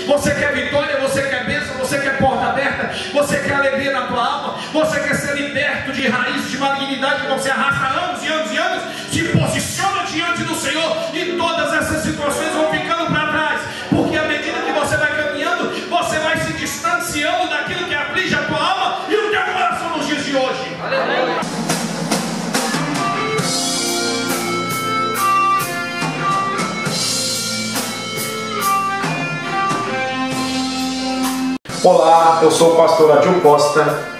Você quer vitória, você quer bênção, você quer porta aberta, você quer alegria na tua alma, você quer ser liberto de raízes de malignidade que você arrasta anos e anos e anos. Se posiciona diante do Senhor e todas essas situações vão ficando para trás, porque à medida que você vai caminhando, você vai se distanciando daquilo que aflige a tua alma e o teu coração nos dias de hoje. Aleluia. Olá, eu sou o pastor Adil Costa.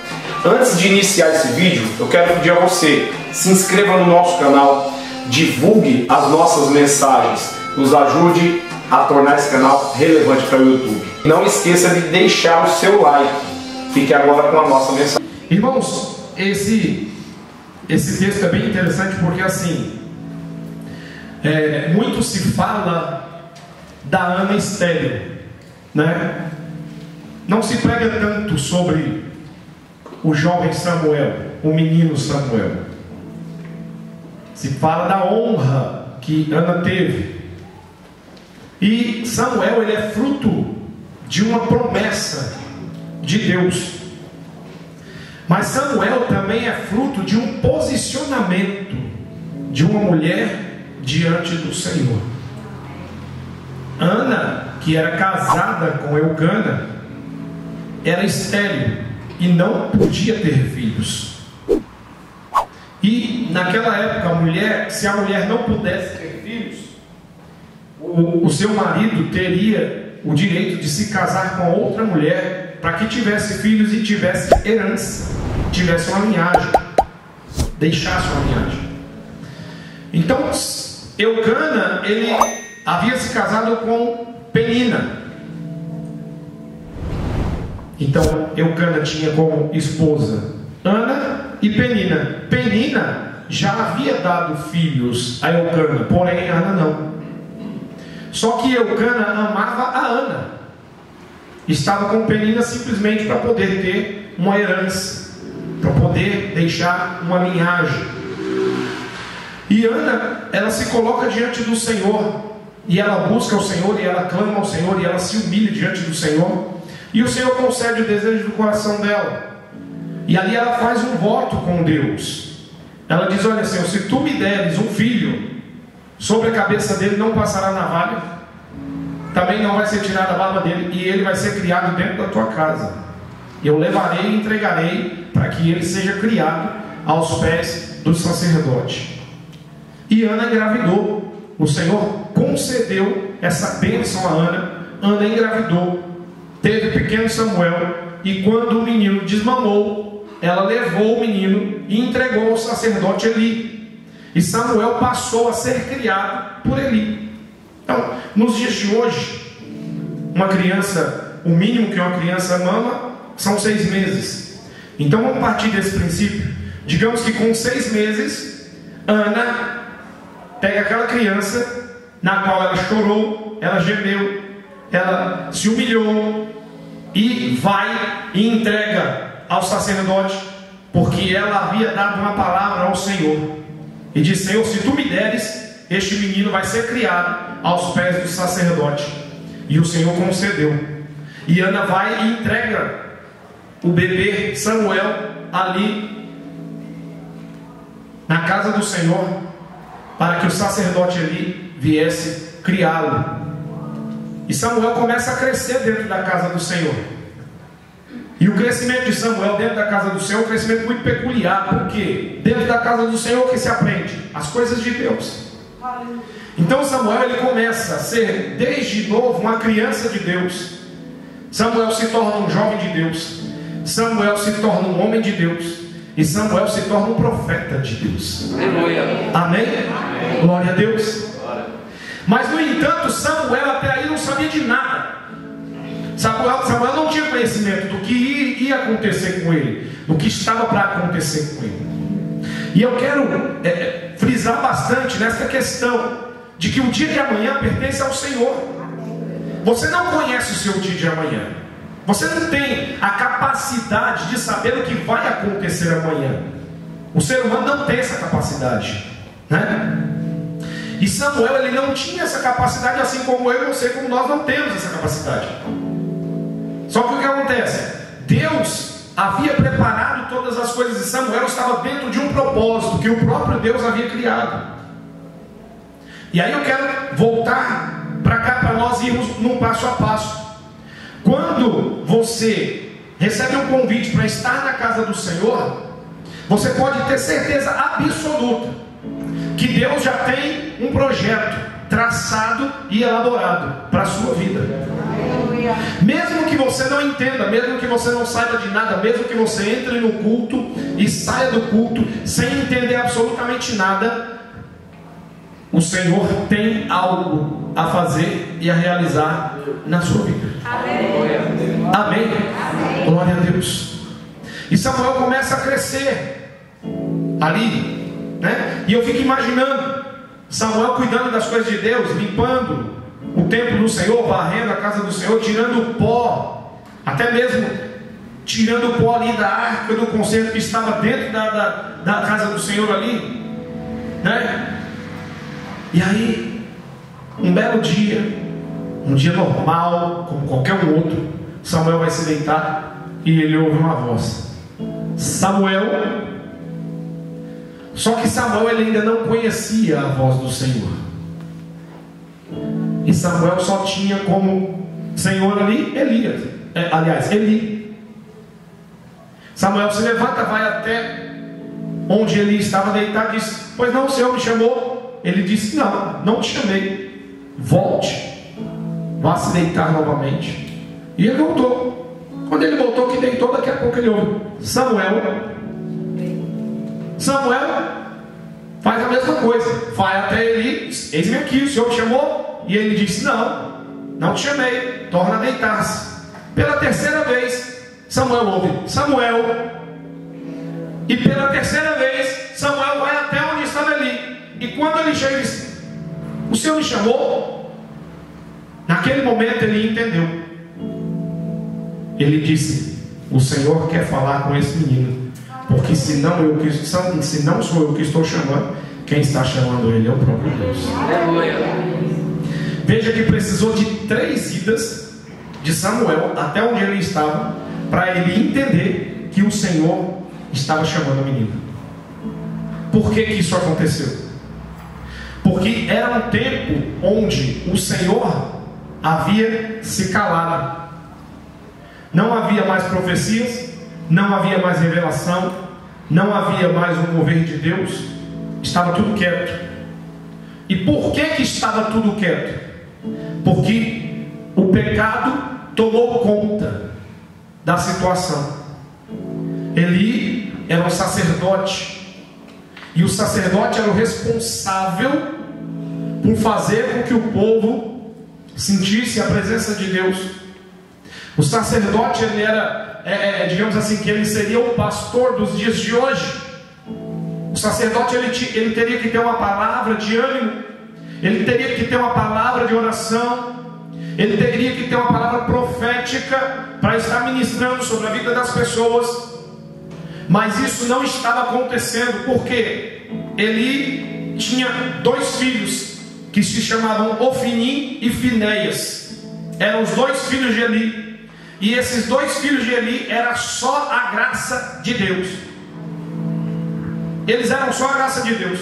Antes de iniciar esse vídeo, eu quero pedir a você, se inscreva no nosso canal, divulgue as nossas mensagens, nos ajude a tornar esse canal relevante para o YouTube. Não esqueça de deixar o seu like. Fique agora com a nossa mensagem. Irmãos, esse texto é bem interessante porque assim, muito se fala da Ana estéril, né? Não se prega tanto sobre o jovem Samuel, o menino Samuel. Se fala da honra que Ana teve. E Samuel, ele é fruto de uma promessa de Deus. Mas Samuel também é fruto de um posicionamento de uma mulher diante do Senhor. Ana, que era casada com Eucana, era estéril e não podia ter filhos. E naquela época, se a mulher não pudesse ter filhos, o seu marido teria o direito de se casar com outra mulher para que tivesse filhos e tivesse herança, tivesse uma linhagem, deixasse uma linhagem. Então, Eucana, ele havia se casado com Penina. Então, Eucana tinha como esposa Ana e Penina. Penina já havia dado filhos a Eucana, porém Ana não. Só que Eucana amava a Ana. Estava com Penina simplesmente para poder ter uma herança, para poder deixar uma linhagem. E Ana, ela se coloca diante do Senhor, e ela busca o Senhor, e ela clama ao Senhor, e ela se humilha diante do Senhor. E o Senhor concede o desejo do coração dela. E ali ela faz um voto com Deus. Ela diz: olha, Senhor, se tu me deres um filho, sobre a cabeça dele não passará navalha, também não vai ser tirada a barba dele, e ele vai ser criado dentro da tua casa. Eu levarei e entregarei para que ele seja criado aos pés do sacerdote. E Ana engravidou. O Senhor concedeu essa bênção a Ana. Ana engravidou, teve pequeno Samuel, e quando o menino desmamou, ela levou o menino e entregou ao sacerdote Eli. E Samuel passou a ser criado por Eli. Então, nos dias de hoje, uma criança, o mínimo que uma criança mama são 6 meses. Então vamos partir desse princípio. Digamos que com 6 meses, Ana pega aquela criança, na qual ela chorou, ela gemeu, ela se humilhou, e vai e entrega ao sacerdote, porque ela havia dado uma palavra ao Senhor, e disse: Senhor, se tu me deres, este menino vai ser criado aos pés do sacerdote. E o Senhor concedeu. E Ana vai e entrega o bebê Samuel ali na casa do Senhor, para que o sacerdote ali viesse criá-lo. E Samuel começa a crescer dentro da casa do Senhor. E o crescimento de Samuel dentro da casa do Senhor é um crescimento muito peculiar, porque dentro da casa do Senhor que se aprende as coisas de Deus. Então Samuel, ele começa a ser desde novo uma criança de Deus. Samuel se torna um jovem de Deus. Samuel se torna um homem de Deus. E Samuel se torna um profeta de Deus. Amém? Amém? Glória a Deus. Mas no entanto, Samuel até aí não sabia de nada. Samuel não tinha conhecimento do que ia acontecer com ele, do que estava para acontecer com ele. E eu quero frisar bastante nessa questão de que o dia de amanhã pertence ao Senhor. Você não conhece o seu dia de amanhã. Você não tem a capacidade de saber o que vai acontecer amanhã. O ser humano não tem essa capacidade, né? E Samuel, ele não tinha essa capacidade, assim como eu e você, como nós não temos essa capacidade. Só que o que acontece? Deus havia preparado todas as coisas e Samuel estava dentro de um propósito que o próprio Deus havia criado. E aí eu quero voltar para cá, para nós irmos num passo a passo. Quando você recebe um convite para estar na casa do Senhor, você pode ter certeza absoluta que Deus já tem um projeto traçado e elaborado para a sua vida. Mesmo que você não entenda, mesmo que você não saiba de nada, mesmo que você entre no culto e saia do culto sem entender absolutamente nada, o Senhor tem algo a fazer e a realizar na sua vida. Amém. Amém. Glória a Deus. E Samuel começa a crescer ali, né? E eu fico imaginando Samuel cuidando das coisas de Deus, limpando o templo do Senhor, varrendo a casa do Senhor, tirando o pó, até mesmo tirando o pó ali da arca do concerto que estava dentro da casa do Senhor ali, né? E aí, um belo dia, um dia normal, como qualquer um outro, Samuel vai se deitar e ele ouve uma voz: Samuel. Só que Samuel, ele ainda não conhecia a voz do Senhor. E Samuel só tinha como Senhor ali Elias. Eli. Samuel se levanta, vai até onde ele estava deitado e diz: pois não, o Senhor me chamou? Ele disse: não te chamei. Volte, vá se deitar novamente. E ele voltou. Quando ele voltou, que deitou, daqui a pouco ele ouve: Samuel, faz a mesma coisa. Vai até Eli, eis-me aqui, o Senhor me chamou? E ele disse: não te chamei. Torna a deitar-se. Pela terceira vez, Samuel ouve: Samuel. E pela terceira vez, Samuel vai até onde estava Eli. E quando ele chega, ele diz: o Senhor me chamou? Naquele momento ele entendeu. Ele disse: o Senhor quer falar com esse menino, porque se não sou eu que estou chamando, quem está chamando ele é o próprio Deus. Veja que precisou de 3 idas de Samuel até onde ele estava, para ele entender que o Senhor estava chamando o menino. Por que isso aconteceu? Porque era um tempo onde o Senhor havia se calado. Não havia mais profecias, não havia mais revelação, não havia mais um mover de Deus. Estava tudo quieto. E por que estava tudo quieto? Porque o pecado tomou conta da situação. Eli era um sacerdote, e o sacerdote era o responsável por fazer com que o povo sentisse a presença de Deus. O sacerdote, ele era, digamos assim, que ele seria o pastor dos dias de hoje. O sacerdote, ele teria que ter uma palavra de ânimo, ele teria que ter uma palavra de oração, ele teria que ter uma palavra profética para estar ministrando sobre a vida das pessoas. Mas isso não estava acontecendo, porque Eli tinha 2 filhos que se chamavam Ofni e Finéias. Eram os 2 filhos de Eli. E esses 2 filhos de Eli era só a graça de Deus. Eles eram só a graça de Deus.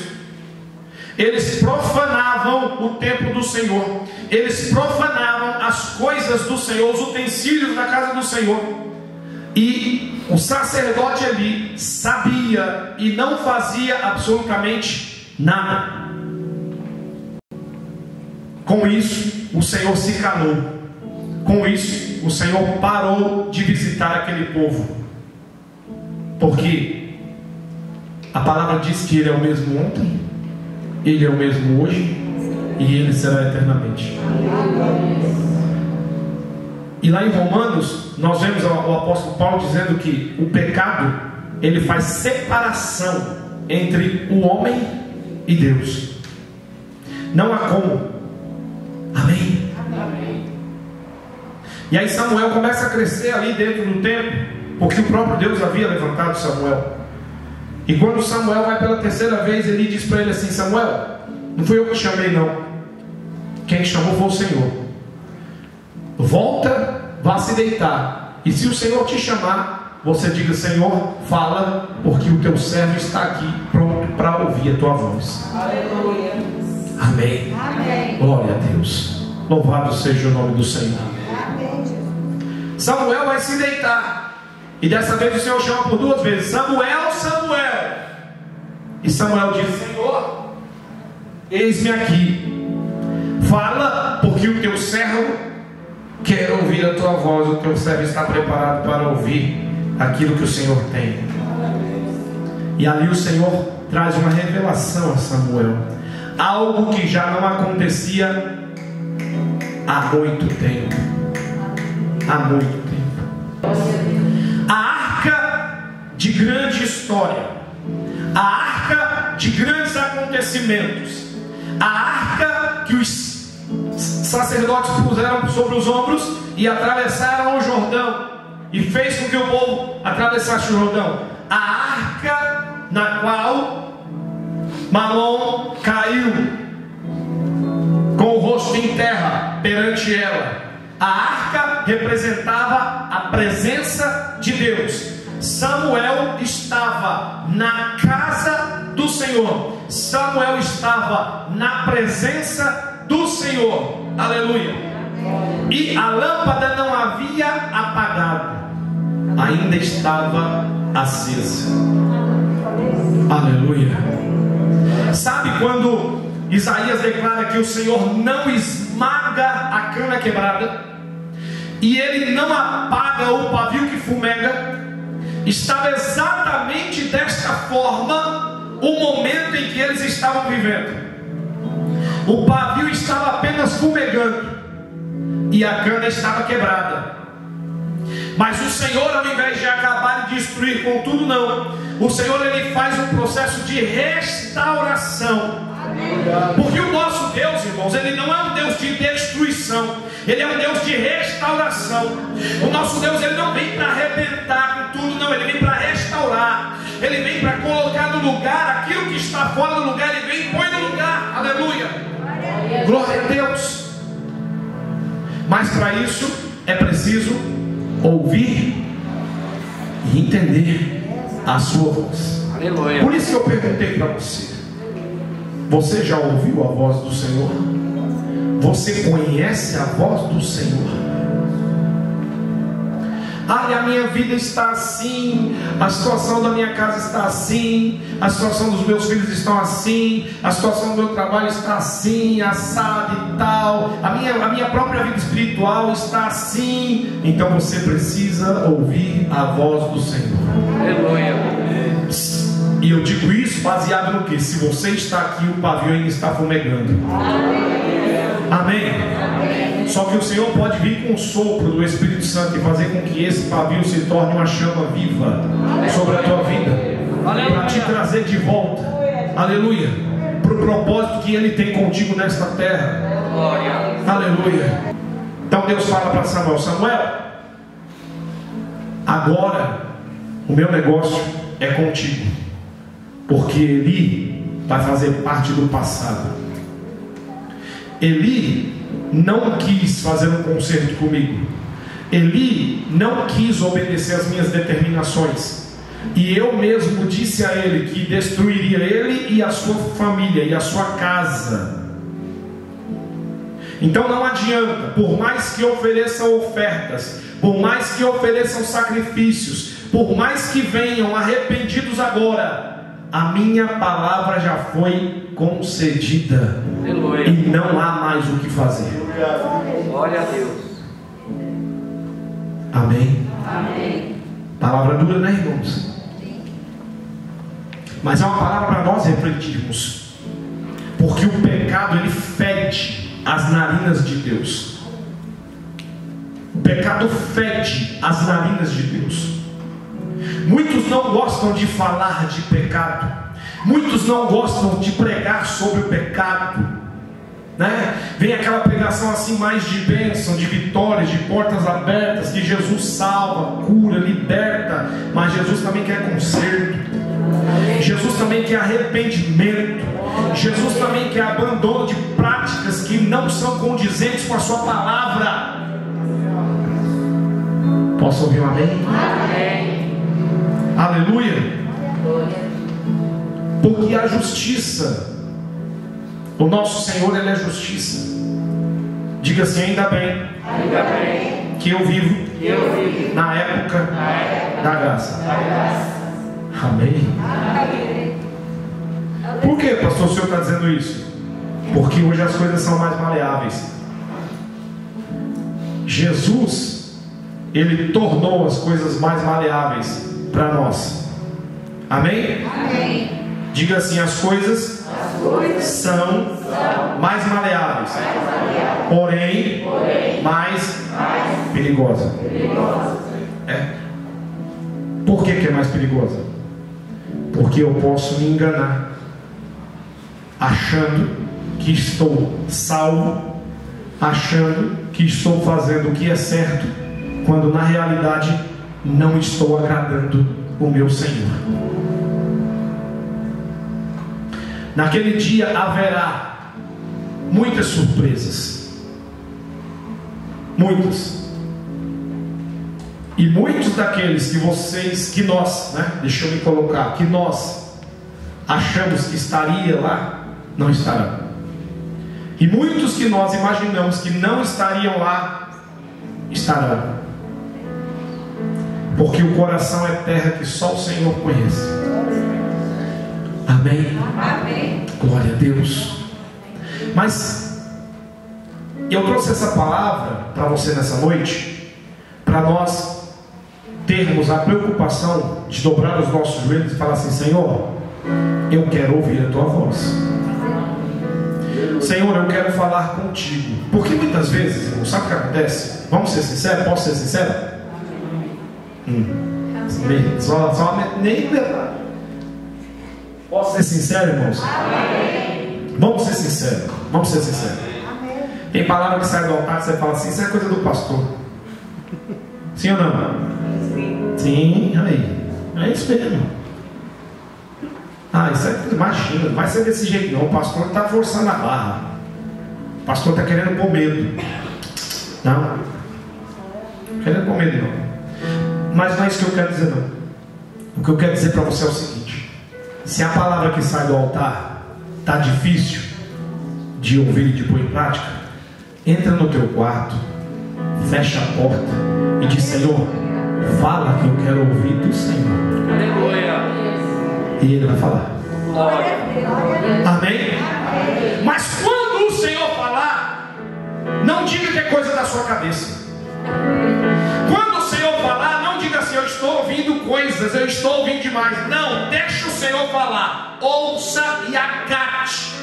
Eles profanavam o templo do Senhor. Eles profanavam as coisas do Senhor, os utensílios da casa do Senhor. E o sacerdote Eli sabia e não fazia absolutamente nada. Com isso, o Senhor se calou. Com isso, o Senhor parou de visitar aquele povo. Porque a palavra diz que Ele é o mesmo ontem, Ele é o mesmo hoje e Ele será eternamente. E lá em Romanos, nós vemos o apóstolo Paulo dizendo que o pecado, ele faz separação entre o homem e Deus. Não há como. Amém? Amém. E aí Samuel começa a crescer ali dentro do templo, porque o próprio Deus havia levantado Samuel. E quando Samuel vai pela terceira vez, ele diz para ele assim: Samuel, Não fui eu que chamei, não. Quem chamou foi o Senhor. Volta, vá se deitar. E se o Senhor te chamar, você diga: Senhor, fala, porque o teu servo está aqui pronto para ouvir a tua voz. Aleluia. Amém. Amém. Glória a Deus. Louvado seja o nome do Senhor. Amém. Samuel vai se deitar. E dessa vez o Senhor chama por 2 vezes: Samuel, Samuel. E Samuel diz: Senhor, eis-me aqui. Fala, porque o teu servo quer ouvir a tua voz. O teu servo está preparado para ouvir aquilo que o Senhor tem. E ali o Senhor traz uma revelação a Samuel, algo que já não acontecia há muito tempo. Há muito tempo. A arca de grande história, a arca de grandes acontecimentos, a arca que os sacerdotes puseram sobre os ombros e atravessaram o Jordão, e fez com que o povo atravessasse o Jordão. A arca na qual Malom caiu com o rosto em terra perante ela. A arca representava a presença de Deus. Samuel estava na casa do Senhor. Samuel estava na presença do Senhor. Aleluia. E a lâmpada não havia apagado, ainda estava acesa. Aleluia. Sabe quando Isaías declara que o Senhor não esmaga a cana quebrada e Ele não apaga o pavio que fumega? Estava exatamente desta forma o momento em que eles estavam vivendo. O pavio estava apenas fumegando e a cana estava quebrada. Mas o Senhor, ao invés de acabar e destruir com tudo, não. O Senhor, Ele faz um processo de restauração. Porque o nosso Deus, irmãos, Ele não é um Deus de destruição, Ele é um Deus de restauração. O nosso Deus, Ele não vem para arrebentar com tudo, não. Ele vem para restaurar. Ele vem para colocar no lugar aquilo que está fora do lugar. Ele vem e põe no lugar. Aleluia. Glória a Deus. Mas para isso é preciso ouvir e entender a sua voz. Aleluia. Por isso que eu perguntei para você: você já ouviu a voz do Senhor? Você conhece a voz do Senhor? A minha vida está assim, a situação da minha casa está assim, a situação dos meus filhos estão assim, a situação do meu trabalho está assim, assado e tal, a minha própria vida espiritual está assim. Então você precisa ouvir a voz do Senhor. Aleluia. E eu digo isso baseado no que? Se você está aqui, o pavio ainda está fumegando. Amém? Só que o Senhor pode vir com o sopro do Espírito Santo e fazer com que esse pavio se torne uma chama viva sobre a tua vida, para te trazer de volta, aleluia, para o propósito que Ele tem contigo nesta terra. Aleluia. Então Deus fala para Samuel: Samuel, agora o meu negócio é contigo, porque Eli vai fazer parte do passado. Eli não quis fazer um concerto comigo. Eli não quis obedecer às minhas determinações. E eu mesmo disse a ele que destruiria ele e a sua família e a sua casa. Então não adianta, por mais que ofereçam ofertas, por mais que ofereçam sacrifícios, por mais que venham arrependidos agora, a minha palavra já foi concedida. Aleluia. E não há mais o que fazer. Glória a Deus. Amém? Amém. Palavra dura, né, irmãos? Mas é uma palavra para nós refletirmos. Porque o pecado, ele fede as narinas de Deus. O pecado fede as narinas de Deus. Muitos não gostam de falar de pecado. Muitos não gostam de pregar sobre o pecado, né? Vem aquela pregação assim mais de bênção, de vitórias, de portas abertas, que Jesus salva, cura, liberta. Mas Jesus também quer conserto. Jesus também quer arrependimento. Jesus também quer abandono de práticas que não são condizentes com a sua palavra. Posso ouvir um amém? Amém. Aleluia. Porque a justiça, o nosso Senhor, Ele é justiça. Diga assim: ainda bem que eu vivo na época da graça. Amém. Por que, pastor, o senhor está dizendo isso? Porque hoje as coisas são mais maleáveis. Jesus, Ele tornou as coisas mais maleáveis para nós. Amém? Amém. Diga assim: as coisas são mais maleáveis, porém mais perigosas. Por que é mais perigosa? Porque eu posso me enganar achando que estou salvo, achando que estou fazendo o que é certo, quando na realidade não estou agradando o meu Senhor. Naquele dia haverá muitas surpresas, muitas. E muitos daqueles que nós, deixa eu me colocar, que nós achamos que estaria lá, não estarão. E muitos que nós imaginamos que não estariam lá, estarão. Porque o coração é terra que só o Senhor conhece. Amém? Amém. Glória a Deus. Mas eu trouxe essa palavra para você nessa noite, para nós termos a preocupação de dobrar os nossos joelhos e falar assim: Senhor, eu quero ouvir a tua voz. Senhor, eu quero falar contigo. Porque muitas vezes, irmão, sabe o que acontece? Vamos ser sinceros? Posso ser sincero? Posso ser sincero, irmãos? Vamos ser sinceros. Vamos ser sinceros. Tem palavra que sai do altar que você fala assim: isso é coisa do pastor. Sim ou não? Sim, aí. É isso mesmo. Isso é, imagina, não vai ser desse jeito não. O pastor está forçando a barra. O pastor está querendo pôr medo. Não querendo pôr medo não. Mas não é isso que eu quero dizer não. O que eu quero dizer para você é o seguinte: se a palavra que sai do altar está difícil de ouvir e de pôr em prática, entra no teu quarto, fecha a porta e diz: Senhor, fala que eu quero ouvir do Senhor. Aleluia. E Ele vai falar. Glória. Amém? Mas quando o Senhor falar, não diga que é coisa da sua cabeça. Quando o Senhor falar, não diga assim: eu estou ouvindo coisas, eu estou ouvindo demais. Não, deixa o Senhor falar. Ouça e acate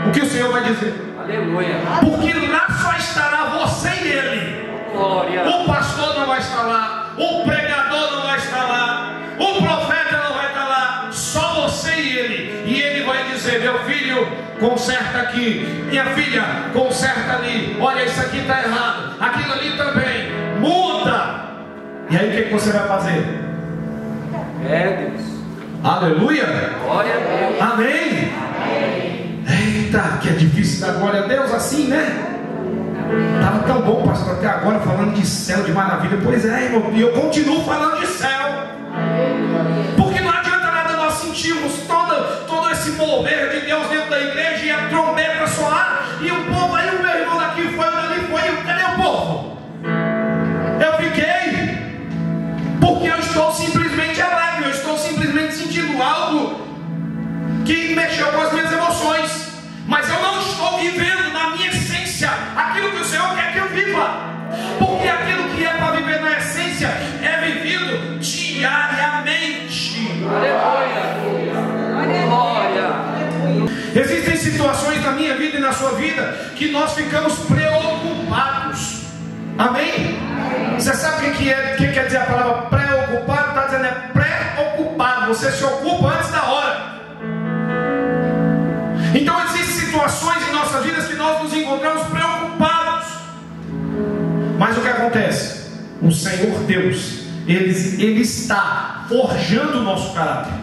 o que o Senhor vai dizer. Aleluia. Porque lá só estará você e Ele. Glória. O pastor não vai estar lá, o pregador não vai estar lá, o profeta não vai estar lá, só você e Ele. E Ele vai dizer: meu filho, conserta aqui, minha filha, conserta ali, olha, isso aqui está errado, aquilo ali também, muda. E aí o que você vai fazer? É Deus. Aleluia. Glória a Deus. Amém. Eita, que é difícil dar glória a Deus assim, né? Estava tão bom, pastor, até agora falando de céu, de maravilha. Pois é, irmão, e eu continuo falando de céu. Porque não adianta nada nós sentirmos todo esse mover de Deus dentro da igreja e a trombeta soar, e o povo, aí o meu irmão daqui foi, o dali foi, cadê o povo? Eu fiquei, porque eu estou simplesmente alegre, eu estou simplesmente sentindo algo que mexeu com as minhas emoções, mas eu não estou vivendo na minha essência aquilo que o Senhor quer que eu viva, porque aquilo que é para viver na essência é vivido diariamente. Aleluia. Glória. Existem situações na minha vida e na sua vida que nós ficamos preocupados. Amém? Você sabe o que quer dizer a palavra preocupado? Está dizendo é preocupado. Você se ocupa antes da hora. Então existem situações em nossas vidas que nós nos encontramos preocupados. Mas o que acontece? O Senhor Deus, Ele está forjando o nosso caráter.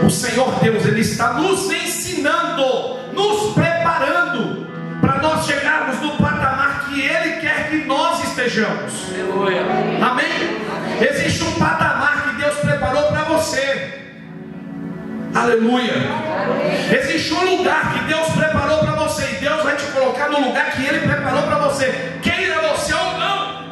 O Senhor Deus, Ele está nos ensinando, nos preparando para nós chegarmos no patamar que Ele quer que nós estejamos. Aleluia. Amém? Existe um patamar que Deus preparou para você. Aleluia. Existe um lugar que Deus preparou para você, e Deus vai te colocar no lugar que Ele preparou para você, queira você ou não.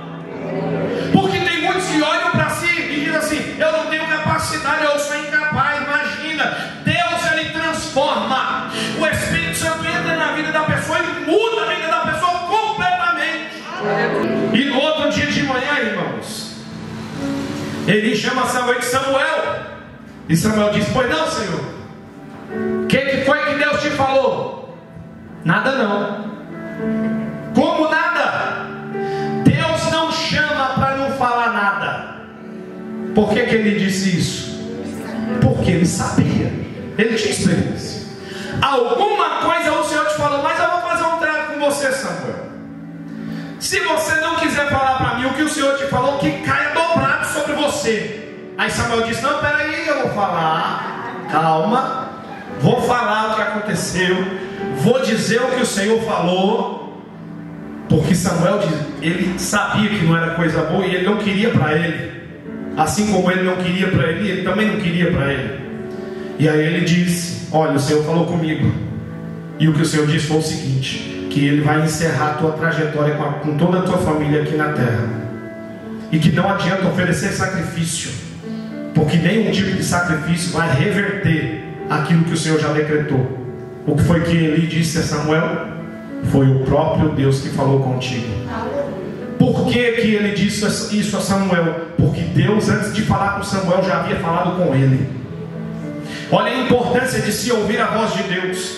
Porque tem muitos que olham para si e dizem assim: eu não tenho capacidade, eu sou incapaz. Imagina, Deus, Ele transforma. O Espírito Santo entra na vida da pessoa e muda a vida da pessoa completamente. E no outro dia de manhã, irmãos, Ele chama Samuel de Samuel. E Samuel diz: pois não, Senhor, o que foi que Deus te falou? Nada não. Como nada? Deus não chama para não falar nada. Por que Ele disse isso? Porque Ele sabia, Ele tinha experiência. Alguma coisa o Senhor te falou, mas eu vou fazer um trato com você, Samuel. Se você não quiser falar para mim o que o Senhor te falou, que caia dobrado sobre você. Aí Samuel disse: não, peraí, eu vou falar. Calma, vou falar o que aconteceu, vou dizer o que o Senhor falou. Porque Samuel, ele sabia que não era coisa boa e ele não queria para ele. Assim como ele não queria para ele, ele também não queria para ele. E aí ele disse: olha, o Senhor falou comigo, e o que o Senhor disse foi o seguinte: que Ele vai encerrar a tua trajetória com toda a tua família aqui na terra, e que não adianta oferecer sacrifício, porque nenhum tipo de sacrifício vai reverter aquilo que o Senhor já decretou. O que foi que Eli disse a Samuel? Foi o próprio Deus que falou contigo. Por que ele disse isso a Samuel? Porque Deus, antes de falar com Samuel, já havia falado com ele. Olha a importância de se ouvir a voz de Deus.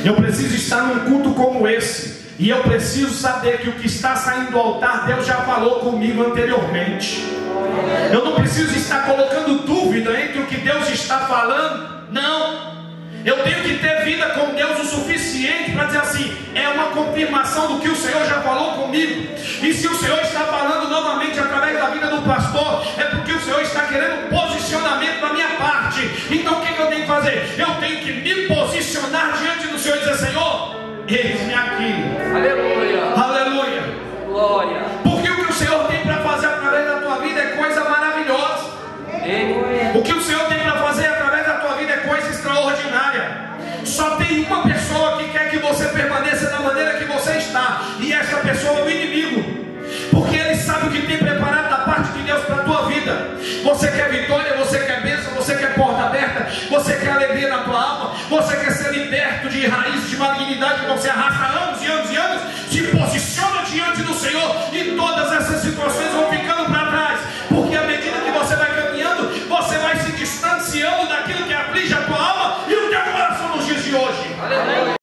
Eu preciso estar num culto como esse, e eu preciso saber que o que está saindo do altar, Deus já falou comigo anteriormente. Eu não preciso estar colocando dúvida entre o que Deus está falando. Não. Eu tenho que ter vida com Deus o suficiente para dizer assim: é uma confirmação do que o Senhor já falou comigo. E se o Senhor está falando novamente através da vida do pastor, é porque o Senhor está querendo um posicionamento da minha parte. Então o que eu tenho que fazer? Eu tenho que me posicionar diante do Senhor e dizer: Senhor, eis-me aqui. Aleluia. Aleluia. Glória. Porque o que o Senhor tem para fazer através da tua vida é coisa maravilhosa. O que o Senhor tem para fazer através da tua vida é coisa extraordinária. Só tem uma pessoa que quer que você permaneça da maneira que você está, e essa pessoa é o inimigo. Porque ele sabe o que tem preparado da parte de Deus para a tua vida. Você quer vitória, você quer bênção, você quer porta aberta, você quer alegria na tua alma, você quer ser liberto de raízes de malignidade que você arrasta há anos e anos e anos.